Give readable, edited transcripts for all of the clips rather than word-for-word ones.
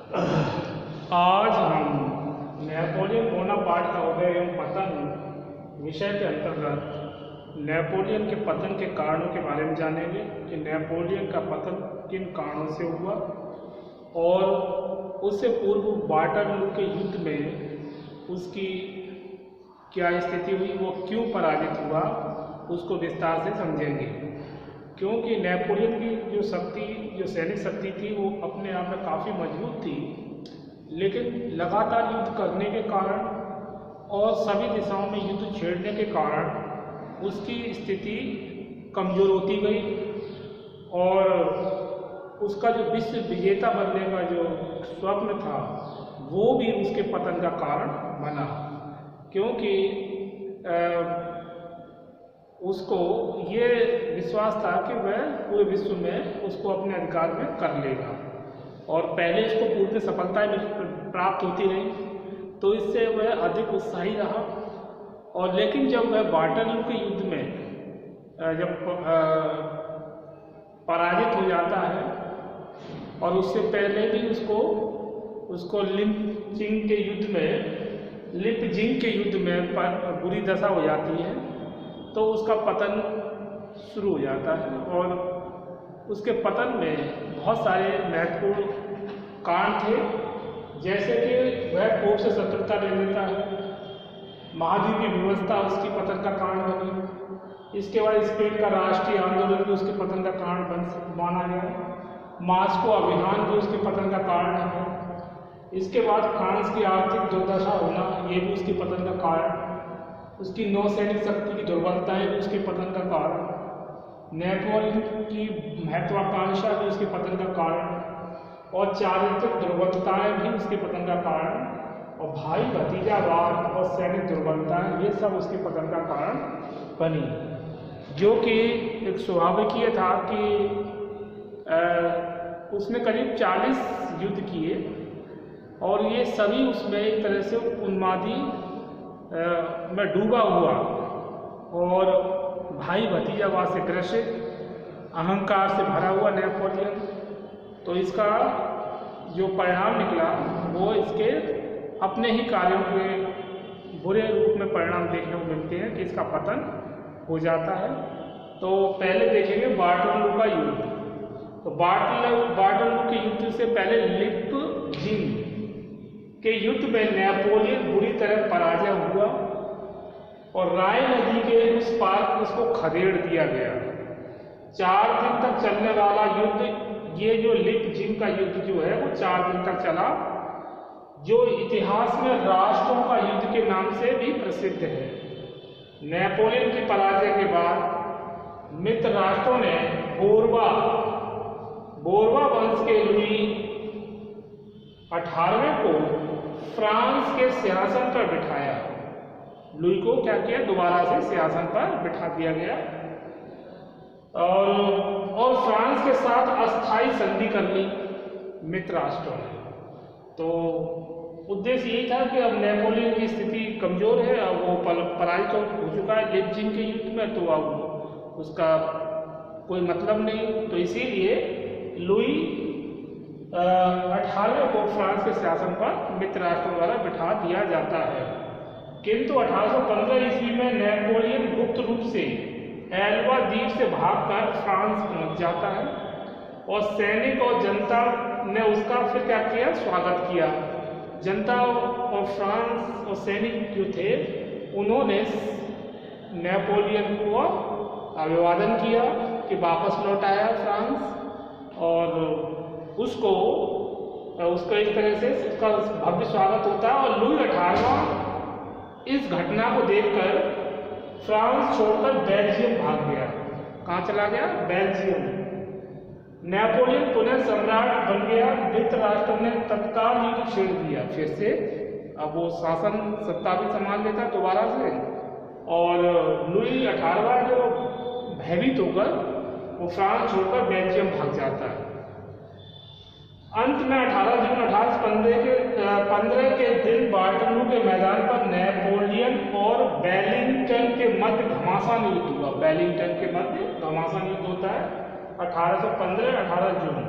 आज हम Napoleon Bonaparte का उदय एवं पतन विषय के अंतर्गत नेपोलियन के पतन के कारणों के बारे में जानेंगे कि नेपोलियन का पतन किन कारणों से हुआ और उससे पूर्व वाटरलू के युद्ध में उसकी क्या स्थिति हुई, वो क्यों पराजित हुआ, उसको विस्तार से समझेंगे। क्योंकि नेपोलियन की जो सैनिक शक्ति थी वो अपने आप में काफ़ी मजबूत थी, लेकिन लगातार युद्ध करने के कारण और सभी दिशाओं में युद्ध छेड़ने के कारण उसकी स्थिति कमज़ोर होती गई और उसका जो विश्व विजेता बनने का जो स्वप्न था वो भी उसके पतन का कारण बना। क्योंकि उसको ये विश्वास था कि वह पूरे विश्व में उसको अपने अधिकार में कर लेगा और पहले इसको पूर्ण सफलताएं प्राप्त होती रही, तो इससे वह अधिक उत्साही रहा। और लेकिन जब वह वाटरलू के युद्ध में जब पराजित हो जाता है और उससे पहले भी उसको लिपजिंग के युद्ध में बुरी दशा हो जाती है, तो उसका पतन शुरू हो जाता है। और उसके पतन में बहुत सारे महत्वपूर्ण कारण थे, जैसे कि वह पोप से शत्रुता ले लेता है, महाद्वीपीय व्यवस्था उसकी पतन का कारण बनी। इसके बाद स्पेन का राष्ट्रीय आंदोलन भी उसके पतन का कारण माना गया। मास्को अभियान भी उसके पतन का कारण है। इसके बाद फ्रांस की आर्थिक दुर्दशा होना, ये भी उसके पतन का कारण। उसकी नौसैनिक शक्ति की दुर्बलताएं भी उसके पतन का कारण। नेपोलियन की महत्वाकांक्षा भी उसके पतन का कारण और चारित्रिक दुर्बलताएं भी उसके पतन का कारण और भाई भतीजावाद और सैनिक दुर्बलताएं, ये सब उसके पतन का कारण बनी। जो कि एक स्वाभाविक ये था कि उसने करीब 40 युद्ध किए और ये सभी उसमें एक तरह से उन्मादी में डूबा हुआ और भाई भतीजावाद से ग्रसित, अहंकार से भरा हुआ नेपोलियन। तो इसका जो परिणाम निकला वो इसके अपने ही कार्यों के बुरे रूप में परिणाम देखने को मिलते हैं कि इसका पतन हो जाता है। तो पहले देखेंगे वाटरलू का युद्ध। तो वाटरलू के युद्ध से पहले लिपजिंग के युद्ध में नेपोलियन बुरी तरह पराजय हुआ और राइन नदी के उस पार उसको खदेड़ दिया गया। 4 दिन तक चलने वाला युद्ध, ये जो लिपजिंग का युद्ध जो है वो 4 दिन तक चला, जो इतिहास में राष्ट्रों का युद्ध के नाम से भी प्रसिद्ध है। नेपोलियन की पराजय के बाद मित्र राष्ट्रों ने बोरबा वंश के लुई 18वें को फ्रांस के सिंहासन पर बिठाया। लुई को क्या किया, दोबारा से सिंहासन पर बिठा दिया गया और फ्रांस के साथ अस्थायी संधि कर ली मित्र राष्ट्रों ने। तो उद्देश्य यही था कि अब नेपोलियन की स्थिति कमजोर है, अब वो पराजित हो चुका है लिपजिंग के युद्ध में, तो अब उसका कोई मतलब नहीं। तो इसीलिए लुई 18वें को फ्रांस के शासन पर मित्र राष्ट्रों द्वारा बिठा दिया जाता है। किंतु 1815 ईस्वी में नेपोलियन गुप्त रूप से एल्बा द्वीप से भागकर फ्रांस पहुंच जाता है और सैनिक और जनता ने उसका फिर क्या किया, स्वागत किया। जनता और फ्रांस और सैनिक जो थे उन्होंने नेपोलियन को अभिवादन किया कि वापस लौट आया फ्रांस, और उसको इस तरह से उसका भव्य स्वागत होता है। और लुई 18वां इस घटना को देखकर फ्रांस छोड़कर बेल्जियम भाग गया। कहाँ चला गया, बेल्जियम। नेपोलियन पुनः सम्राट बन गया। मित्र राष्ट्रों ने तत्काल युद्ध छेड़ दिया फिर से, अब वो शासन सत्ता भी संभाल लेता दोबारा से। और लुई 18वां जो भयभीत होकर वो फ्रांस छोड़कर बेल्जियम भाग जाता है। अंत में 18 जून 1815 के दिन वाटरलू के मैदान पर नेपोलियन और वेलिंगटन के मध्य घमासान युद्ध हुआ। वेलिंगटन के मध्य घमासान युद्ध होता है 1815 18 जून।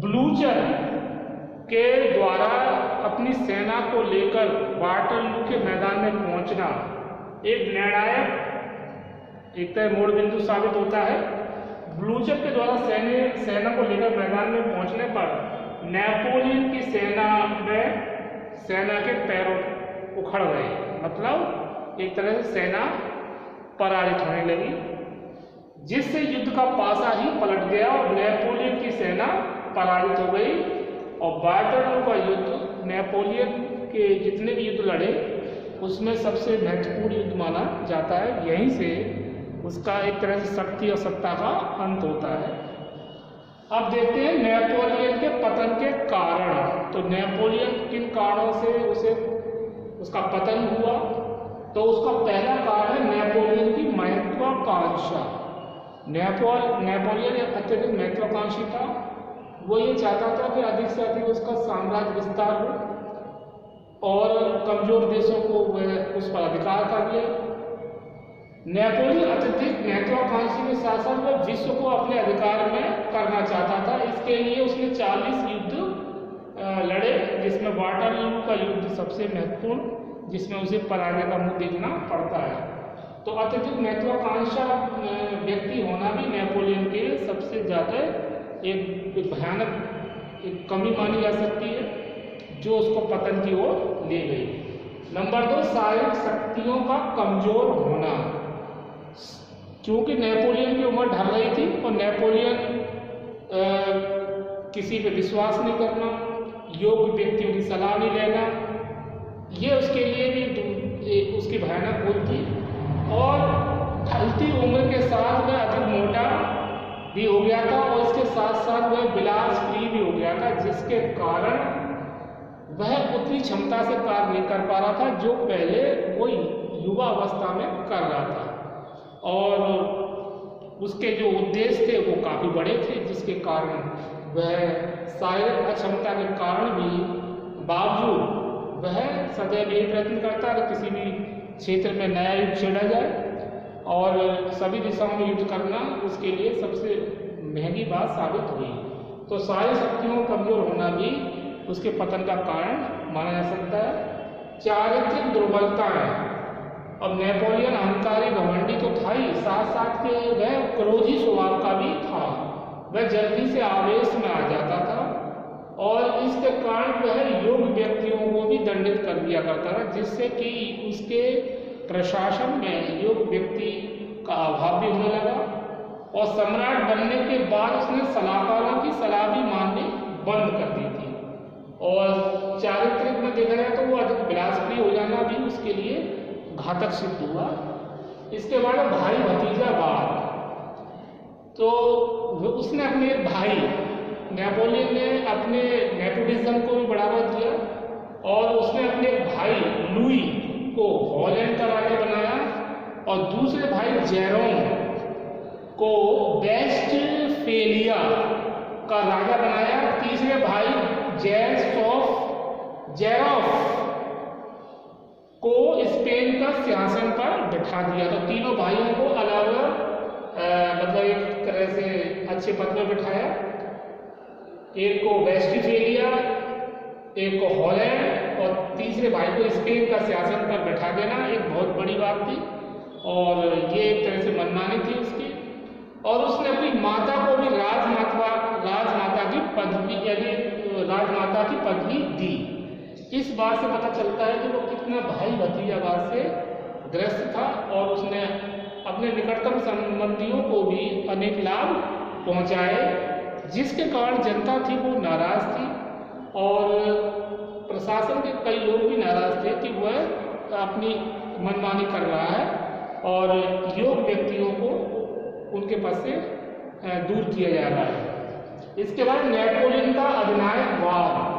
ब्लूचर के द्वारा अपनी सेना को लेकर वाटरलू के मैदान में पहुंचना एक निर्णायक एक तय मोड़ बिंदु साबित होता है। ब्लूचर के द्वारा सेना को लेकर मैदान में पहुंचने पर नेपोलियन की सेना के पैरों उखड़ गए, मतलब एक तरह से सेना पराजित होने लगी, जिससे युद्ध का पासा ही पलट गया और नेपोलियन की सेना पराजित हो गई। और वाटरलू का युद्ध नेपोलियन के जितने भी युद्ध लड़े उसमें सबसे महत्वपूर्ण युद्ध माना जाता है। यहीं से उसका एक तरह से शक्ति और सत्ता का अंत होता है। अब देखते हैं नेपोलियन के पतन के कारण। तो नेपोलियन किन कारणों से उसका पतन हुआ? तो उसका पहला कारण है नेपोलियन की महत्वाकांक्षा। नेपोलियन एक अत्यधिक महत्वाकांक्षी था। वो ये चाहता था कि अधिक से अधिक उसका साम्राज्य विस्तार हो और कमजोर देशों को वह उस पर अधिकार कर ले। नेपोलियन अत्यधिक महत्वाकांक्षी के साथ साथ वह विश्व को अपने अधिकार में करना चाहता था। इसके लिए उसने 40 युद्ध लड़े, जिसमें वाटरलू का युद्ध सबसे महत्वपूर्ण, जिसमें उसे पराजय का मुंह देखना पड़ता है। तो अत्यधिक महत्वाकांक्षा व्यक्ति होना भी नेपोलियन के सबसे ज़्यादा एक भयानक एक कमी मानी जा सकती है, जो उसको पतन की ओर ले गई। नंबर 2, शारीरिक शक्तियों का कमजोर होना। क्योंकि नेपोलियन की उम्र ढल रही थी और नेपोलियन किसी पे विश्वास नहीं करना, योग्य व्यक्तियों की सलाह नहीं लेना, ये उसके लिए भी उसकी भयानक भूल थी। और ढलती उम्र के साथ वह अधिक मोटा भी हो गया था और इसके साथ साथ वह विलास प्रिय भी हो गया था, जिसके कारण वह उतनी क्षमता से कार्य नहीं कर पा रहा था जो पहले वो युवा अवस्था में कर रहा था। और उसके जो उद्देश्य थे वो काफ़ी बड़े थे, जिसके कारण वह शारीरिक अक्षमता के कारण भी बावजूद वह सदैव यही प्रयत्न करता है कि किसी भी क्षेत्र में नया युद्ध छेड़ा जाए और सभी दिशाओं में युद्ध करना उसके लिए सबसे महंगी बात साबित हुई। तो शारीरिक शक्तियों का कमजोर होना भी उसके पतन का कारण माना जा सकता है। चारित्रिक दुर्बलता है। अब नेपोलियन अहंकारी घमंडी तो था ही, साथ साथ के वह क्रोधी स्वभाव का भी था। वह जल्दी से आवेश में आ जाता था और इसके कारण वह योग्य व्यक्तियों को भी दंडित कर दिया करता था, जिससे कि उसके प्रशासन में योग्य व्यक्ति का अभाव भी होने लगा। और सम्राट बनने के बाद उसने सलाहकारों की सलाह भी माननी बंद कर दी थी। और चारित्रिक में देखा जाए तो वो अधिक विलासप्रिय हो जाना भी उसके लिए घातक सिद्ध हुआ। इसके बाद भाई भतीजावाद। तो उसने अपने एक भाई नेपोलियन ने अपने नेपोटिज्म को भी बढ़ावा दिया और उसने अपने एक भाई लुई को हॉलैंड का राजा बनाया और दूसरे भाई जेरोम को वेस्टफेलिया का राजा बनाया। तीसरे भाई जेरोफ को स्पेन का सिंहासन पर बिठा दिया। तो तीनों भाइयों को अलग अलग मतलब एक तरह से अच्छे पद पर बिठाया। एक को वेस्टफेलिया, एक को हॉलैंड और तीसरे भाई को स्पेन का सिंहासन पर बैठा देना एक बहुत बड़ी बात थी और ये एक तरह से मनमानी थी उसकी। और उसने अपनी माता को भी राजमाता की पदवी यानी राजमाता की पदवी दी। इस बात से पता चलता है कि वो कितना भाई भतीजावाद से ग्रस्त था और उसने अपने निकटतम संबंधियों को भी अनेक लाभ पहुंचाए, जिसके कारण जनता थी वो नाराज थी और प्रशासन के कई लोग भी नाराज थे कि वह अपनी मनमानी कर रहा है और योग्य व्यक्तियों को उनके पद से दूर किया जा रहा है। इसके बाद नेपोलियन का अधिनायकवाद।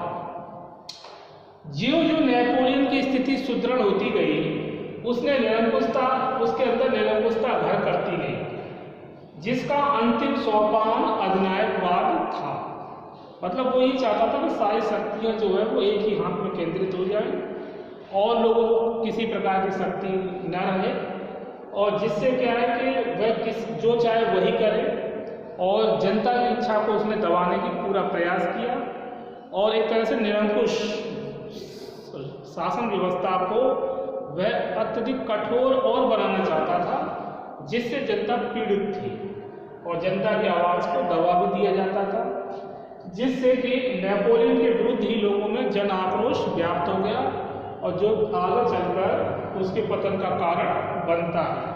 ज्यों ज्यों नेपोलियन की स्थिति सुदृढ़ होती गई उसके अंदर निरंकुशता घर करती गई, जिसका अंतिम सोपान अधिनायकवाद था। मतलब वो ये चाहता था कि सारी शक्तियाँ जो है वो एक ही हाथ में केंद्रित हो जाए और लोगों को किसी प्रकार की शक्ति न रहे और जिससे क्या है कि वह जो चाहे वही करे और जनता की इच्छा को उसने दबाने की पूरा प्रयास किया। और एक तरह से निरंकुश शासन व्यवस्था को वह अत्यधिक कठोर और बनाना चाहता था, जिससे जनता पीड़ित थी और जनता की आवाज़ को दबा भी दिया जाता था, जिससे कि नेपोलियन के विरुद्ध ही लोगों में जन आक्रोश व्याप्त हो गया और जो आगे चलकर उसके पतन का कारण बनता है।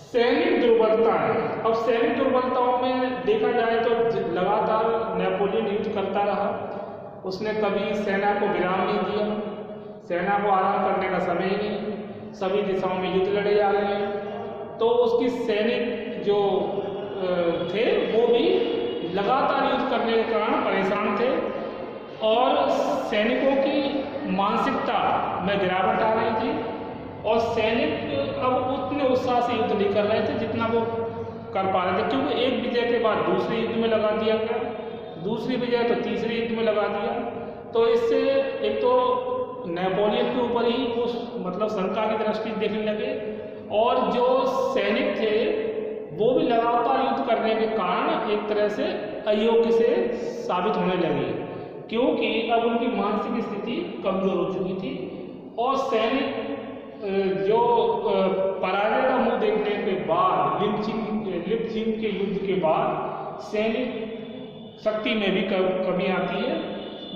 सैनिक दुर्बलताएं। अब सैनिक दुर्बलताओं में देखा जाए तो लगातार नेपोलियन युद्ध करता रहा। उसने कभी सेना को विराम नहीं दिया, सेना को आराम करने का समय ही नहीं, सभी दिशाओं में युद्ध लड़े जा रहे हैं। तो उसकी सैनिक जो थे वो भी लगातार युद्ध करने के कारण परेशान थे और सैनिकों की मानसिकता में गिरावट आ रही थी और सैनिक अब उतने उत्साह से युद्ध नहीं कर रहे थे जितना वो कर पा रहे थे, क्योंकि एक विजय के बाद दूसरे युद्ध में लगा दिया गया, दूसरी विजय तो तीसरे युद्ध में लगा दिया। तो इससे एक तो नेपोलियन के ऊपर ही वो मतलब शंका की दृष्टि देखने लगे और जो सैनिक थे वो भी लगातार युद्ध करने के कारण एक तरह से अयोग्य से साबित होने लगे, क्योंकि अब उनकी मानसिक स्थिति कमजोर हो चुकी थी और सैनिक जो पराजय का मुंह देखने के बाद लिपचिंग के युद्ध के बाद सैनिक शक्ति में भी कमी आती है,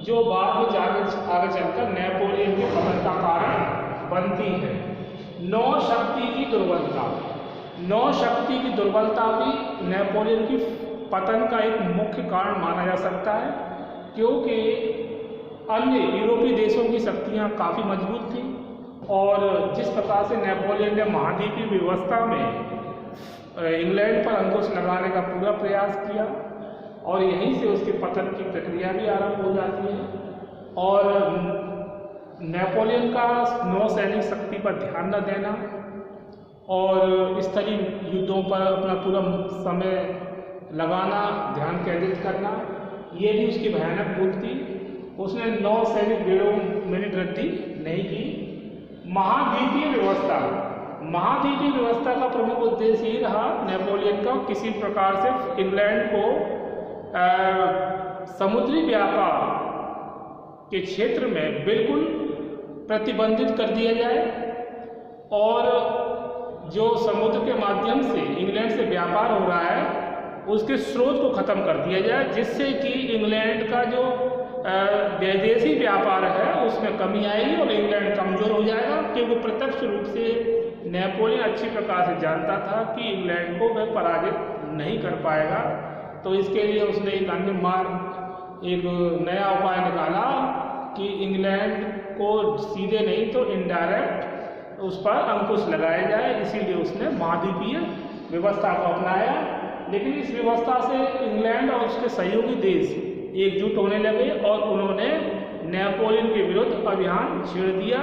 जो बाद में आगे चलकर नेपोलियन के पतन का कारण बनती है। नौ शक्ति की दुर्बलता। नौ शक्ति की दुर्बलता भी नेपोलियन की पतन का एक मुख्य कारण माना जा सकता है, क्योंकि अन्य यूरोपीय देशों की शक्तियां काफ़ी मजबूत थी और जिस प्रकार से नेपोलियन ने महाद्वीपीय व्यवस्था में इंग्लैंड पर अंकुश लगाने का पूरा प्रयास किया और यहीं से उसके पतन की प्रक्रिया भी आरंभ हो जाती है। और नेपोलियन का नौ सैनिक शक्ति पर ध्यान न देना और स्थलीय युद्धों पर अपना पूरा समय लगाना, ध्यान केंद्रित करना, ये भी उसकी भयानक भूल थी। उसने 9 सैनिक बेड़ों में वृद्धि नहीं की। महाद्वीपीय व्यवस्था। महाद्वीपीय व्यवस्था का प्रमुख उद्देश्य ही रहा नेपोलियन का किसी प्रकार से इंग्लैंड को समुद्री व्यापार के क्षेत्र में बिल्कुल प्रतिबंधित कर दिया जाए और जो समुद्र के माध्यम से इंग्लैंड से व्यापार हो रहा है उसके स्रोत को खत्म कर दिया जाए, जिससे कि इंग्लैंड का जो विदेशी व्यापार है उसमें कमी आएगी और इंग्लैंड कमजोर हो जाएगा, क्योंकि प्रत्यक्ष रूप से नेपोलियन अच्छी प्रकार से जानता था कि इंग्लैंड को वह पराजित नहीं कर पाएगा। तो इसके लिए उसने एक अन्य एक नया उपाय निकाला कि इंग्लैंड को सीधे नहीं तो इनडायरेक्ट उस पर अंकुश लगाया जाए, इसीलिए उसने महाद्वीपीय व्यवस्था को अपनाया। लेकिन इस व्यवस्था से इंग्लैंड और उसके सहयोगी देश एकजुट होने लगे और उन्होंने नेपोलियन के विरुद्ध अभियान छेड़ दिया।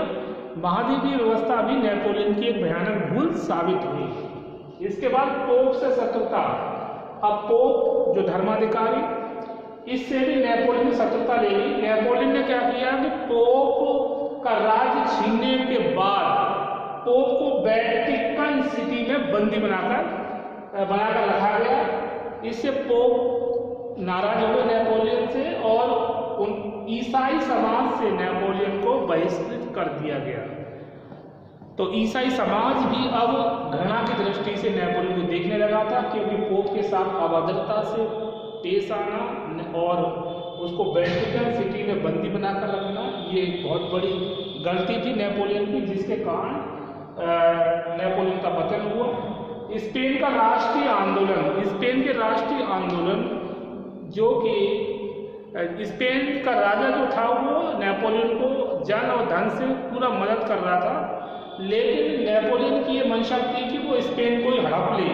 महाद्वीपीय व्यवस्था भी नेपोलियन की एक भयानक भूल साबित हुई। इसके बाद पोप से शत्रुता। अब पोप जो धर्माधिकारी, इससे भी नेपोलियन ने शत्रुता ले ली। नेपोलियन ने क्या किया कि पोप का राज्य छीनने के बाद पोप को वेटिकन सिटी में बंदी बनाकर रखा गया। इससे पोप नाराज हो गए नेपोलियन से और उन ईसाई समाज से नेपोलियन को बहिष्कृत कर दिया गया। तो ईसाई समाज भी अब घृणा की दृष्टि से नेपोलियन को देखने लगा था, क्योंकि पोप के साथ अभद्रता से पेश आना और उसको वेटिकन सिटी में बंदी बनाकर रखना, ये एक बहुत बड़ी गलती थी नेपोलियन की, जिसके कारण नेपोलियन का पतन हुआ। स्पेन का राष्ट्रीय आंदोलन। स्पेन के राष्ट्रीय आंदोलन, जो कि स्पेन का राजा जो था वो नेपोलियन को जन और धन से पूरा मदद कर रहा था, लेकिन नेपोलियन की ये मंशा थी कि वो स्पेन को ही हड़प ले,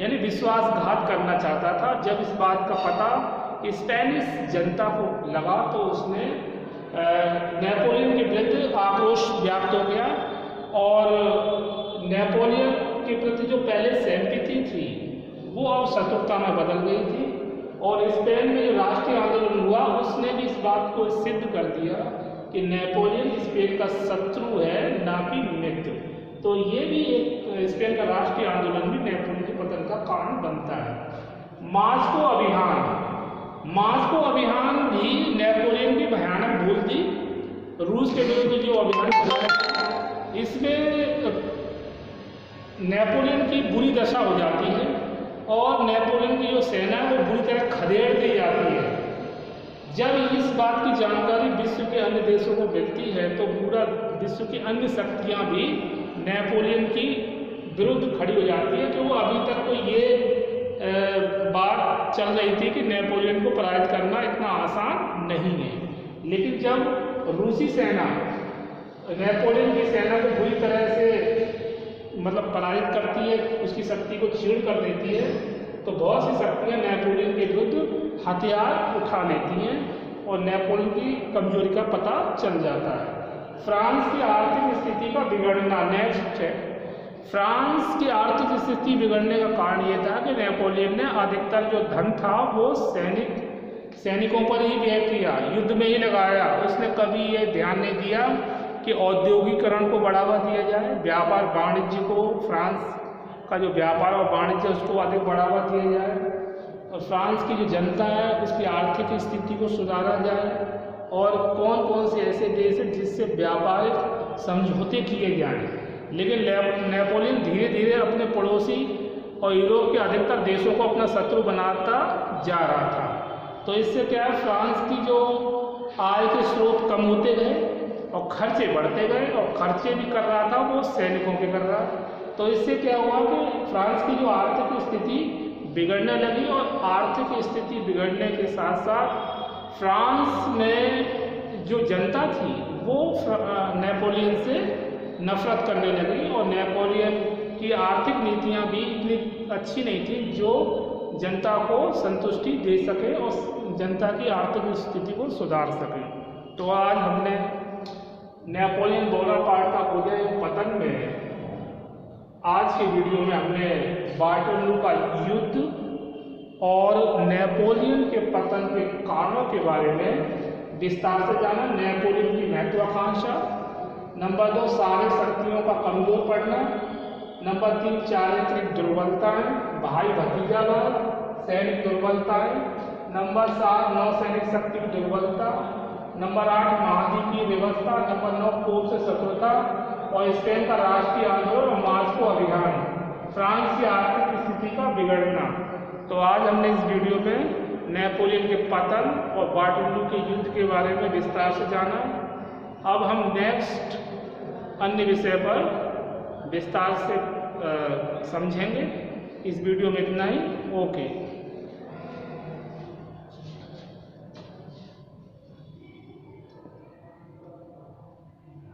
यानी विश्वासघात करना चाहता था। जब इस बात का पता स्पेनिश जनता को लगा तो उसने नेपोलियन के विरुद्ध आक्रोश व्याप्त हो गया और नेपोलियन के प्रति जो पहले सिंपैथी थी वो अब शत्रुता में बदल गई थी। और स्पेन में जो राष्ट्रीय आंदोलन हुआ उसने भी इस बात को सिद्ध कर दिया कि नेपोलियन स्पेन का शत्रु है, ना कि मित्र। तो ये भी एक स्पेन का राष्ट्रीय आंदोलन भी नेपोलियन के पतन का कारण बनता है। मास्को अभियान। मॉस्को अभियान भी नेपोलियन की भयानक भूल थी। रूस के विरुद्ध जो अभियान चला, इसमें नेपोलियन की बुरी दशा हो जाती है और नेपोलियन की जो सेना है वो बुरी तरह खदेड़ दी जाती है। जब इस बात की जानकारी विश्व के अन्य देशों को मिलती है तो पूरा विश्व की अन्य शक्तियां भी नेपोलियन की विरुद्ध खड़ी हो जाती है, क्योंकि अभी तक तो ये बात चल रही थी कि नेपोलियन को पराजित करना इतना आसान नहीं है। लेकिन जब रूसी सेना नेपोलियन की सेना को बुरी तरह से मतलब पराजित करती है, उसकी शक्ति को क्षीण कर देती है, तो बहुत सी शक्तियां नेपोलियन के विरुद्ध हथियार उठा लेती हैं और नेपोलियन की कमजोरी का पता चल जाता है। फ्रांस की आर्थिक स्थिति का बिगड़ना नेक्स्ट है। फ्रांस की आर्थिक स्थिति बिगड़ने का कारण ये था कि नेपोलियन ने अधिकतर जो धन था वो सैनिकों पर ही व्यय किया, युद्ध में ही लगाया। उसने कभी ये ध्यान नहीं दिया कि औद्योगिकरण को बढ़ावा दिया जाए, व्यापार वाणिज्य को, फ्रांस का जो व्यापार और वाणिज्य उसको अधिक बढ़ावा दिया जाए, और फ्रांस की जो जनता है उसकी आर्थिक स्थिति को सुधारा जाए, और कौन कौन से ऐसे देश हैं जिससे व्यापारिक समझौते किए जाएं। लेकिन नेपोलियन धीरे धीरे अपने पड़ोसी और यूरोप के अधिकतर देशों को अपना शत्रु बनाता जा रहा था। तो इससे क्या है, फ्रांस की जो आय के स्रोत कम होते गए और खर्चे बढ़ते गए, और खर्चे भी कर रहा था वो सैनिकों के कर रहा। तो इससे क्या हुआ कि फ्रांस की जो आर्थिक स्थिति बिगड़ने लगी, और आर्थिक स्थिति बिगड़ने के साथ साथ फ्रांस में जो जनता थी वो नेपोलियन से नफरत करने लगी, और नेपोलियन की आर्थिक नीतियां भी इतनी अच्छी नहीं थी जो जनता को संतुष्टि दे सके और जनता की आर्थिक स्थिति को सुधार सके। तो आज हमने नेपोलियन बोनापार्ट का उदय पतन में, आज के वीडियो में हमने वाटरलू का युद्ध और नेपोलियन के पतन के कारणों के बारे में विस्तार से जाना। नेपोलियन की महत्वाकांक्षा, नंबर 2 सारे शक्तियों का कमजोर पड़ना, नंबर 3 चारित्रिक दुर्बलताएं, भाई भतीजावाद, सैनिक दुर्बलताएं, नंबर 7 नौसैनिक शक्ति की दुर्बलता, नंबर 8 महाद्वीपीय व्यवस्था, नंबर 9 पोप से शत्रुता, और स्पेन का राष्ट्रीय आंदोलन और मॉस्को अभियान, फ्रांस की आर्थिक स्थिति का बिगड़ना। तो आज हमने इस वीडियो में नेपोलियन के पतन और वाटरलू के युद्ध के बारे में विस्तार से जाना। अब हम नेक्स्ट अन्य विषय पर विस्तार से समझेंगे। इस वीडियो में इतना ही। ओके।